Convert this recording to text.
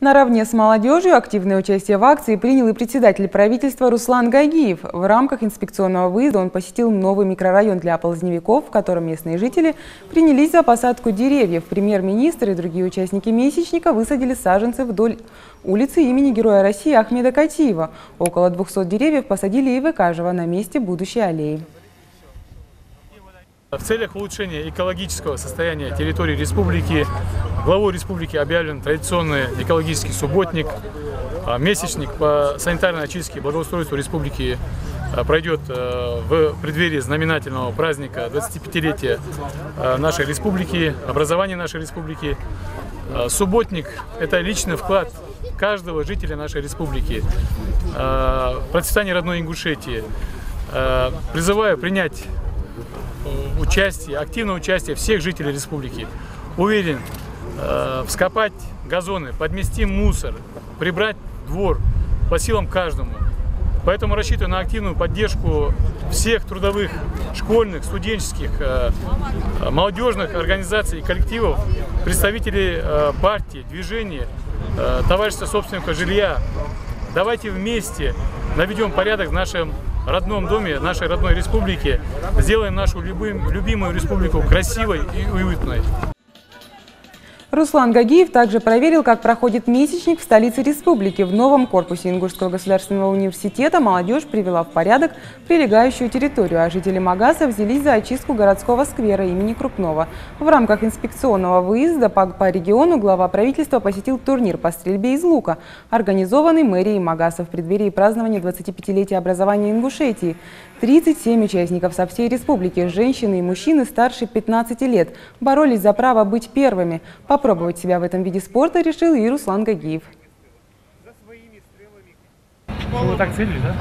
Наравне с молодежью активное участие в акции принял и председатель правительства Руслан Гагиев. В рамках инспекционного выезда он посетил новый микрорайон для оползневиков, в котором местные жители принялись за посадку деревьев. Премьер-министр и другие участники месячника высадили саженцы вдоль улицы имени Героя России Ахмеда Катиева. Около 200 деревьев посадили и в Икажево на месте будущей аллеи. В целях улучшения экологического состояния территории республики главой республики объявлен традиционный экологический субботник. Месячник по санитарной очистке и благоустройству республики пройдет в преддверии знаменательного праздника 25-летия нашей республики, образования нашей республики. Субботник – это личный вклад каждого жителя нашей республики в процветание родной Ингушетии. Призываю принять активное участие всех жителей республики. Уверен, вскопать газоны, подмести мусор, прибрать двор по силам каждому. Поэтому рассчитываю на активную поддержку всех трудовых, школьных, студенческих, молодежных организаций и коллективов, представителей партии, движения, товарищества собственников жилья. Давайте вместе наведем порядок в нашем родном доме, нашей родной республике, сделаем нашу любимую республику красивой и уютной. Руслан Гагиев также проверил, как проходит месячник в столице республики. В новом корпусе Ингушского государственного университета молодежь привела в порядок прилегающую территорию, а жители Магаса взялись за очистку городского сквера имени Крупного. В рамках инспекционного выезда по региону глава правительства посетил турнир по стрельбе из лука, организованный мэрией Магаса в преддверии празднования 25-летия образования Ингушетии. 37 участников со всей республики, женщины и мужчины старше 15 лет, боролись за право быть первыми. Попробовать себя в этом виде спорта решил и Руслан Гагиев. Вы так целили, да?